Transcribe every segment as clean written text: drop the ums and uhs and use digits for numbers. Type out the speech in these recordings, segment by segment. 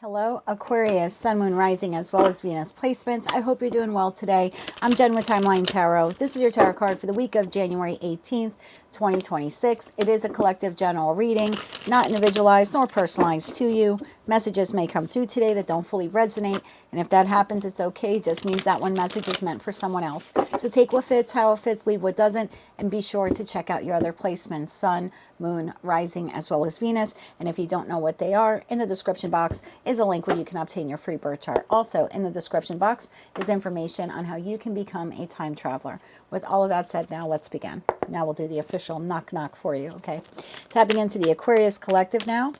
Hello, Aquarius, Sun, Moon, Rising, as well as Venus placements. I hope you're doing well today. I'm Jen with Timeline Tarot. This is your tarot card for the week of January 18th, 2026. It is a collective general reading, not individualized nor personalized to you. Messages may come through today that don't fully resonate, and if that happens, it's okay. It just means that one message is meant for someone else. So take what fits, how it fits, leave what doesn't, and be sure to check out your other placements, Sun, Moon, Rising, as well as Venus. And if you don't know what they are, in the description box is a link where you can obtain your free birth chart. Also, in the description box is information on how you can become a time traveler. With all of that said, now let's begin. Now we'll do the official knock knock for you, okay? Tapping into the Aquarius collective now,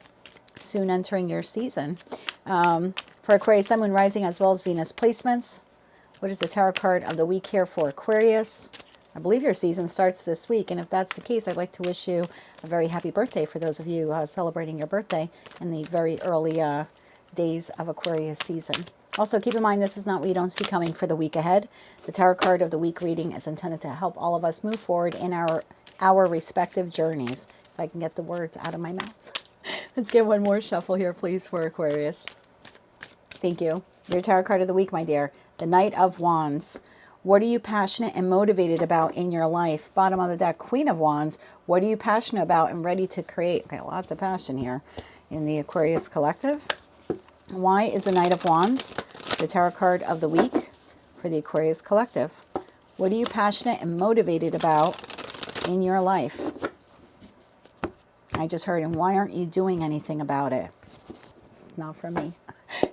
soon entering your season. For Aquarius, Sun, Moon, Rising, as well as Venus placements. What is the tarot card of the week here for Aquarius? I believe your season starts this week, and if that's the case, I'd like to wish you a very happy birthday for those of you celebrating your birthday in the very early days of Aquarius season. Also, keep in mind, this is not what you don't see coming for the week ahead. The tarot card of the week reading is intended to help all of us move forward in our respective journeys. If I can get the words out of my mouth. Let's get one more shuffle here, please, for Aquarius. Thank you. Your tarot card of the week, my dear. The Knight of Wands. What are you passionate and motivated about in your life? Bottom of the deck, Queen of Wands. What are you passionate about and ready to create? Okay, lots of passion here in the Aquarius collective. Why is the Knight of Wands the tarot card of the week for the Aquarius collective? What are you passionate and motivated about in your life? I just heard, and why aren't you doing anything about it? It's not for me.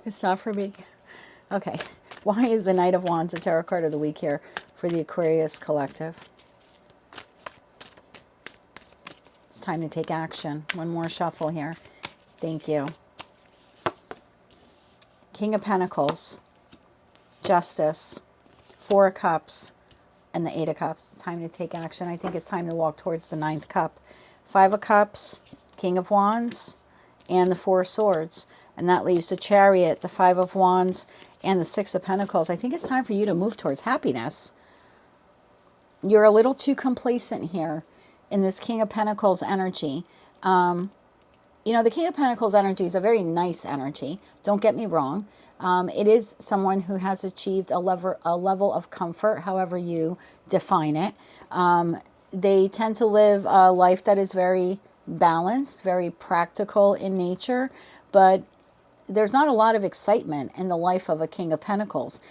It's not for me. Okay. Why is the Knight of Wands the tarot card of the week here for the Aquarius collective? It's time to take action. One more shuffle here. Thank you. King of Pentacles, Justice, Four of Cups, and the Eight of Cups. It's time to take action. I think it's time to walk towards the Ninth Cup. Five of Cups, King of Wands, and the Four of Swords. And that leaves the Chariot, the Five of Wands, and the Six of Pentacles. I think it's time for you to move towards happiness. You're a little too complacent here in this King of Pentacles energy. You know, the King of Pentacles energy is a very nice energy. Don't get me wrong. It is someone who has achieved a level of comfort, however you define it. They tend to live a life that is very balanced, very practical in nature, but there's not a lot of excitement in the life of a King of Pentacles.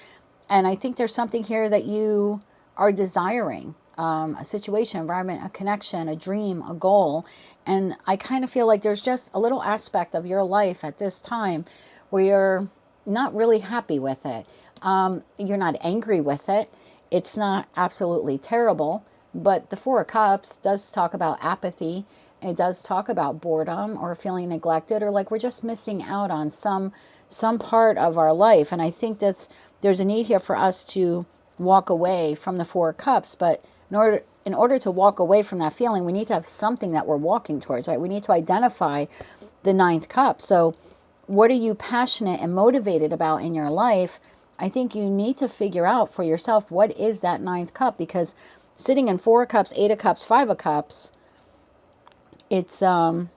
And I think there's something here that you are desiring, a situation, environment, a connection, a dream, a goal. And I kind of feel like there's just a little aspect of your life at this time where you're not really happy with it. You're not angry with it. It's not absolutely terrible. But the Four of Cups does talk about apathy. It does talk about boredom or feeling neglected, or like we're just missing out on some part of our life. And I think there's a need here for us to walk away from the Four of Cups. But in order to walk away from that feeling, we need to have something that we're walking towards, right? We need to identify the Ninth Cup. So what are you passionate and motivated about in your life? I think you need to figure out for yourself, what is that Ninth Cup? Because sitting in Four of Cups, Eight of Cups, Five of Cups, it's not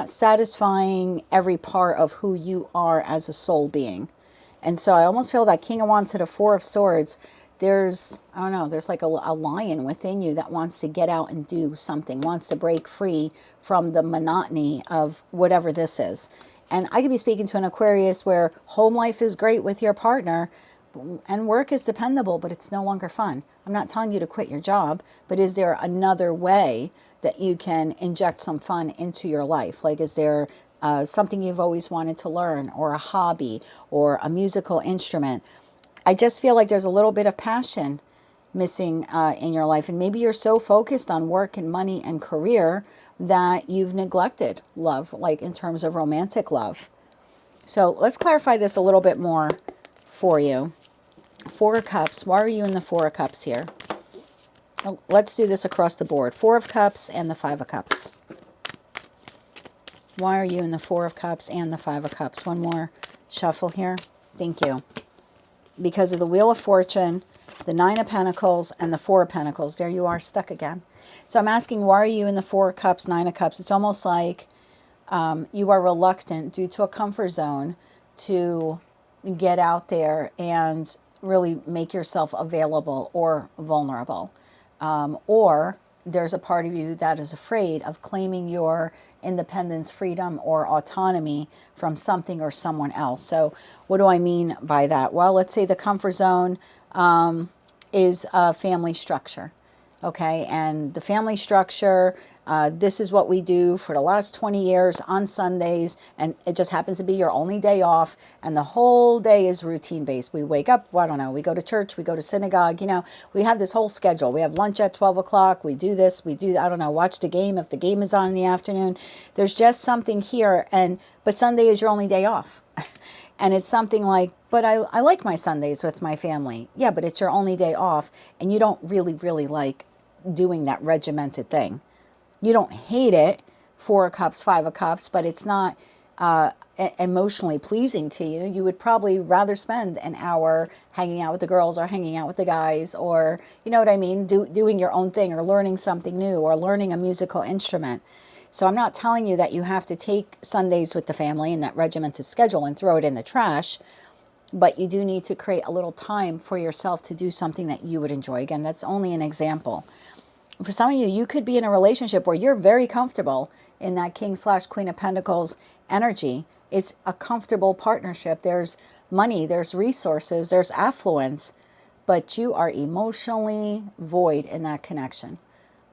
satisfying every part of who you are as a soul being. And so I almost feel that King of Wands to the Four of Swords, there's like a lion within you that wants to get out and do something, wants to break free from the monotony of whatever this is. And I could be speaking to an Aquarius where home life is great with your partner, and work is dependable, but it's no longer fun. I'm not telling you to quit your job, but is there another way that you can inject some fun into your life? Like, is there something you've always wanted to learn, or a hobby, or a musical instrument? I just feel like there's a little bit of passion missing in your life. And maybe you're so focused on work and money and career that you've neglected love, like in terms of romantic love. So let's clarify this a little bit more for you. Four of Cups. Why are you in the Four of Cups here? Let's do this across the board. Four of Cups and the Five of Cups. Why are you in the Four of Cups and the Five of Cups? One more shuffle here. Thank you. Because of the Wheel of Fortune, the Nine of Pentacles, and the Four of Pentacles. There you are, stuck again. So I'm asking, why are you in the Four of Cups, Nine of Cups? It's almost like You are reluctant due to a comfort zone to get out there and really make yourself available or vulnerable. Or there's a part of you that is afraid of claiming your independence, freedom, or autonomy from something or someone else. So what do I mean by that? Well, let's say the comfort zone is a family structure. Okay, and the family structure, this is what we do for the last 20 years on Sundays, and it just happens to be your only day off, and the whole day is routine based. We wake up, well, I don't know, we go to church, we go to synagogue, we have this whole schedule. We have lunch at 12 o'clock, we do this, we do, I don't know, watch the game if the game is on in the afternoon. There's just something here, but Sunday is your only day off. And it's something like, but I like my Sundays with my family. Yeah, but it's your only day off, and you don't really, really like doing that regimented thing. You don't hate it, 4 of cups, 5 of cups, but it's not emotionally pleasing to you. You would probably rather spend an hour hanging out with the girls or hanging out with the guys, or, you know what I mean, doing your own thing, or learning something new, or learning a musical instrument. So I'm not telling you that you have to take Sundays with the family in that regimented schedule and throw it in the trash, but you do need to create a little time for yourself to do something that you would enjoy. Again, that's only an example. For some of you, you could be in a relationship where you're very comfortable in that King/Queen of Pentacles energy. It's a comfortable partnership. There's money, there's resources, there's affluence, but you are emotionally void in that connection.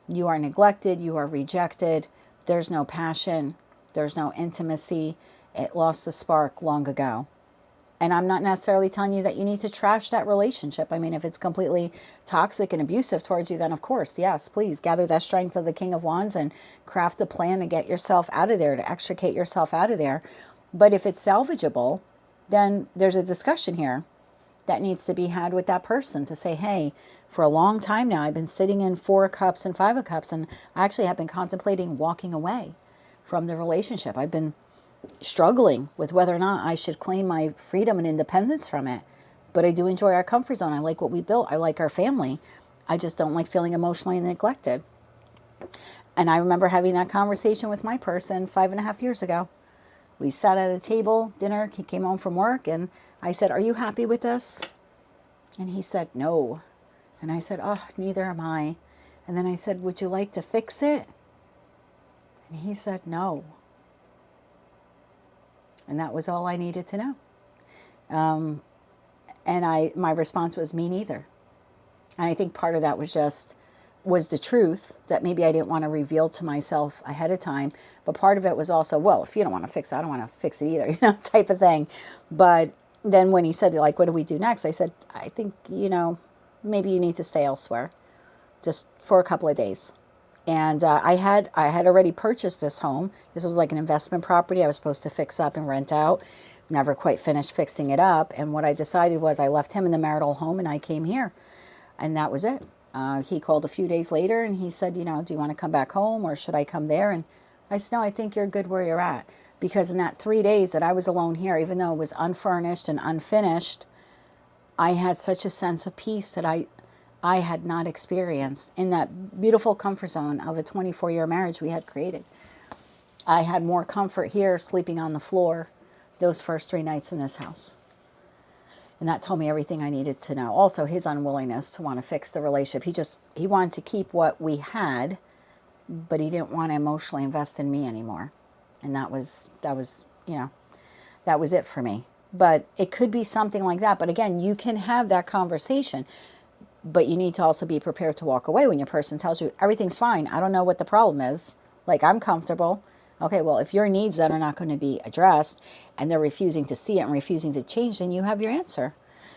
You are neglected, you are rejected. There's no passion, there's no intimacy. It lost the spark long ago. And I'm not necessarily telling you that you need to trash that relationship. I mean, if it's completely toxic and abusive towards you, then of course, yes, please gather that strength of the King of Wands and craft a plan to get yourself out of there, to extricate yourself out of there. But if it's salvageable, then there's a discussion here that needs to be had with that person to say, hey, for a long time now, I've been sitting in 4 of cups and 5 of cups, and I actually have been contemplating walking away from the relationship. I've been struggling with whether or not I should claim my freedom and independence from it. But I do enjoy our comfort zone. I like what we built. I like our family. I just don't like feeling emotionally neglected. And I remember having that conversation with my person 5.5 years ago. We sat at a table, dinner, he came home from work, and I said, are you happy with this? And he said, no. And I said, oh, neither am I. And then I said, would you like to fix it? And he said, no. And that was all I needed to know. And my response was, me neither. And I think part of that was the truth that maybe I didn't want to reveal to myself ahead of time. But part of it was also, well, if you don't want to fix it, I don't want to fix it either, type of thing. But then when he said, like, what do we do next? I said, I think, maybe you need to stay elsewhere just for a couple of days. And I had already purchased this home. This was like an investment property I was supposed to fix up and rent out. Never quite finished fixing it up. And what I decided was I left him in the marital home and I came here. And that was it. He called a few days later and he said, do you want to come back home or should I come there? And I said, no, I think you're good where you're at. Because in that 3 days that I was alone here, even though it was unfurnished and unfinished, I had such a sense of peace that I had not experienced in that beautiful comfort zone of a 24-year marriage we had created. I had more comfort here sleeping on the floor those first 3 nights in this house. And that told me everything I needed to know. Also, his unwillingness to want to fix the relationship. He wanted to keep what we had, but he didn't want to emotionally invest in me anymore. And that was it for me. But it could be something like that. But again, you can have that conversation. But you need to also be prepared to walk away when your person tells you everything's fine. I don't know what the problem is. Like, I'm comfortable. Okay, well, if your needs then are not going to be addressed and they're refusing to see it and refusing to change, then you have your answer.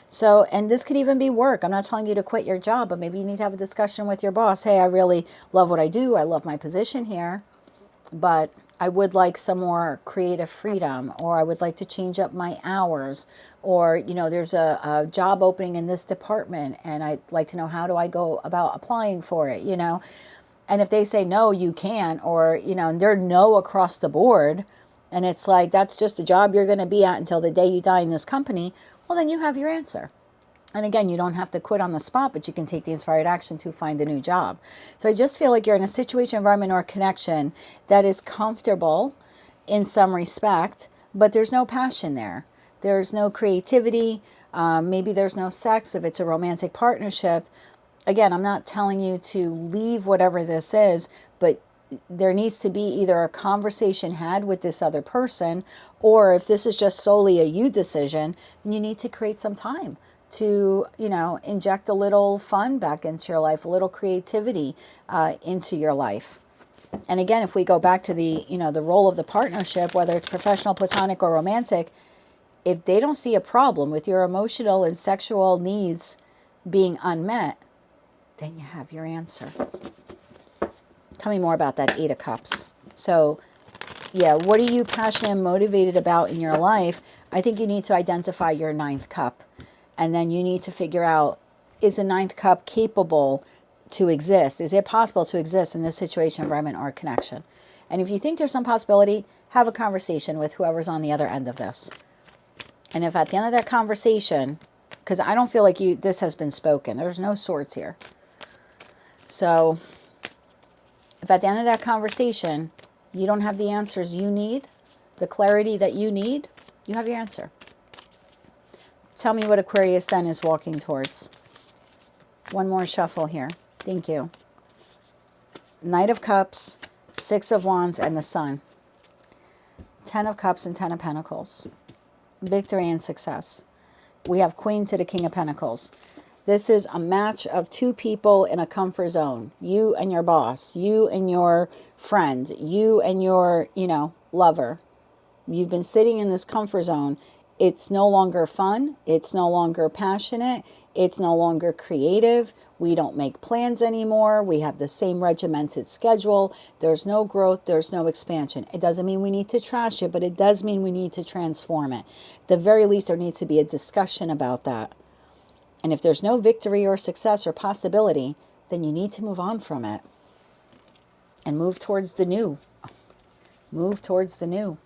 So, and this could even be work. I'm not telling you to quit your job, but maybe you need to have a discussion with your boss. Hey, I really love what I do. I love my position here, but I would like some more creative freedom, or I would like to change up my hours, or, there's a job opening in this department and I'd like to know how do I go about applying for it, And if they say, no, you can't, or, and they're no across the board, and it's like, that's just a job you're going to be at until the day you die in this company, well, then you have your answer. And again, you don't have to quit on the spot, but you can take the inspired action to find a new job. So I just feel like you're in a situation, environment, or connection that is comfortable in some respect, but there's no passion there. There's no creativity. Maybe there's no sex if it's a romantic partnership. Again, I'm not telling you to leave whatever this is, but there needs to be either a conversation had with this other person, or if this is just solely a you decision, then you need to create some time to, inject a little fun back into your life, a little creativity into your life. And again, if we go back to the, the role of the partnership, whether it's professional, platonic, or romantic, if they don't see a problem with your emotional and sexual needs being unmet, then you have your answer. Tell me more about that Eight of Cups. So, yeah, what are you passionate and motivated about in your life? I think you need to identify your ninth cup. And then you need to figure out, is the ninth cup capable to exist? Is it possible to exist in this situation, environment, or connection? And if you think there's some possibility, have a conversation with whoever's on the other end of this. And if at the end of that conversation, because I don't feel like this has been spoken. There's no swords here. So if at the end of that conversation, you don't have the answers you need, the clarity that you need, you have your answer. Tell me what Aquarius then is walking towards. One more shuffle here. Thank you. Knight of Cups, Six of Wands, and the Sun. 10 of Cups and 10 of Pentacles. Victory and success. We have Queen to the King of Pentacles. This is a match of two people in a comfort zone. You and your boss. You and your friend. You and your, lover. You've been sitting in this comfort zone. It's no longer fun. It's no longer passionate. It's no longer creative. We don't make plans anymore. We have the same regimented schedule. There's no growth. There's no expansion. It doesn't mean we need to trash it, but it does mean we need to transform it. At the very least, there needs to be a discussion about that. And if there's no victory or success or possibility, then you need to move on from it and move towards the new. Move towards the new.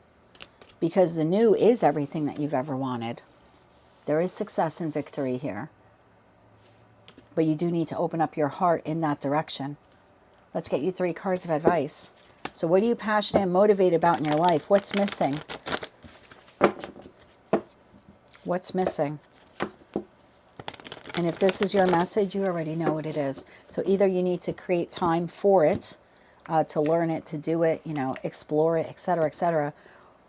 Because the new is everything that you've ever wanted. There is success and victory here. But you do need to open up your heart in that direction. Let's get you 3 cards of advice. So what are you passionate and motivated about in your life? What's missing? What's missing? And if this is your message, you already know what it is. So either you need to create time for it, to learn it, to do it, explore it, etc.,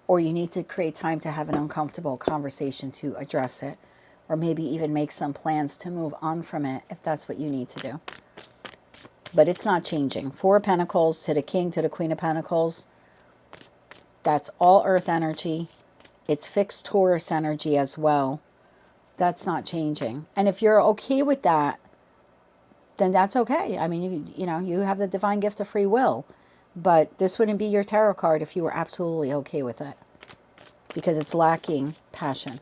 or you need to create time to have an uncomfortable conversation to address it, or maybe even make some plans to move on from it if that's what you need to do. But it's not changing. 4 of Pentacles to the King, to the Queen of Pentacles. That's all earth energy. It's fixed Taurus energy as well. That's not changing. And if you're okay with that, then that's okay. I mean, you have the divine gift of free will. But this wouldn't be your tarot card if you were absolutely okay with it. Because it's lacking passion.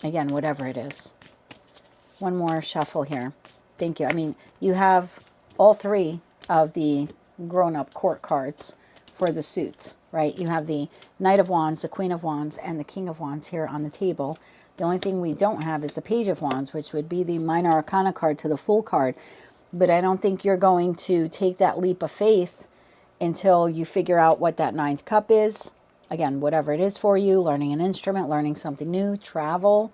Again, whatever it is. One more shuffle here. Thank you. I mean, you have all 3 of the grown-up court cards for the suit, right? You have the Knight of Wands, the Queen of Wands, and the King of Wands here on the table. The only thing we don't have is the Page of Wands, which would be the Minor Arcana card to the Fool card. But I don't think you're going to take that leap of faith until you figure out what that 9th cup is. Again, whatever it is for you, learning an instrument, learning something new, travel,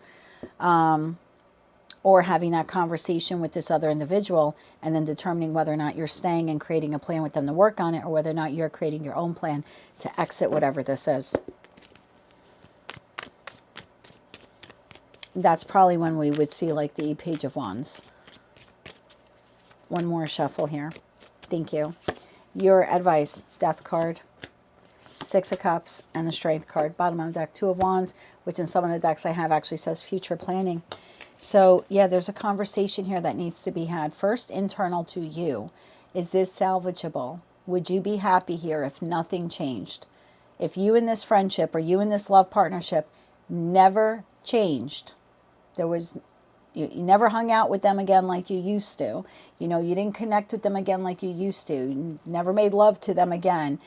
or having that conversation with this other individual and then determining whether or not you're staying and creating a plan with them to work on it, or whether or not you're creating your own plan to exit whatever this is. That's probably when we would see like the Page of Wands. One more shuffle here. Thank you. Your advice, Death card, 6 of Cups, and the Strength card. Bottom of the deck, 2 of Wands, which in some of the decks I have actually says future planning. So yeah, there's a conversation here that needs to be had. First, internal to you. Is this salvageable? Would you be happy here if nothing changed? If you in this friendship or you in this love partnership never changed, you never hung out with them again like you used to. You didn't connect with them again like you used to. You never made love to them again.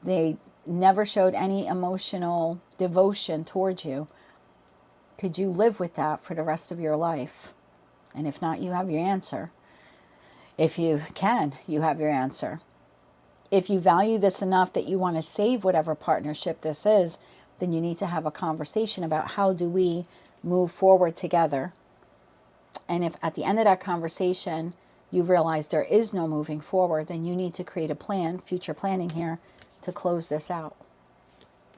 They never showed any emotional devotion towards you. Could you live with that for the rest of your life? And if not, you have your answer. If you can, you have your answer. If you value this enough that you want to save whatever partnership this is, then you need to have a conversation about how do we move forward together. And if at the end of that conversation, you realize there is no moving forward, then you need to create a plan, future planning here, to close this out.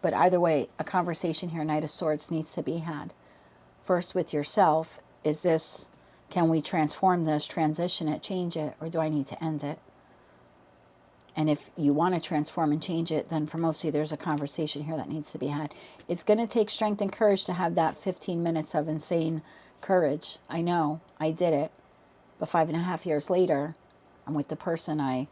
But either way, a conversation here, Knight of Swords, needs to be had. First with yourself, is this, can we transform this, transition it, change it, or do I need to end it? And if you want to transform and change it, then for most of you, there's a conversation here that needs to be had. It's going to take strength and courage to have that 15 minutes of insane courage. I know, I did it. But 5.5 years later, I'm with the person I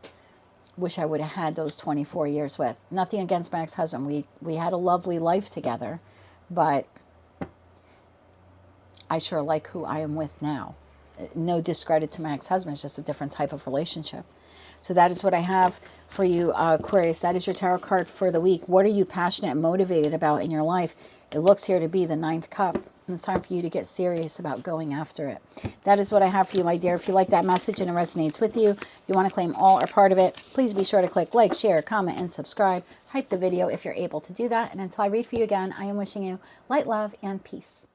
wish I would have had those 24 years with. Nothing against my ex-husband. We had a lovely life together. But I sure like who I am with now. No discredit to my ex-husband. It's just a different type of relationship. So that is what I have for you, Aquarius. That is your tarot card for the week. What are you passionate and motivated about in your life? It looks here to be the 9th cup. And it's time for you to get serious about going after it. That is what I have for you, my dear. If you like that message and it resonates with you, you want to claim all or part of it, please be sure to click like, share, comment, and subscribe. Hype the video if you're able to do that. And until I read for you again, I am wishing you light, love, and peace.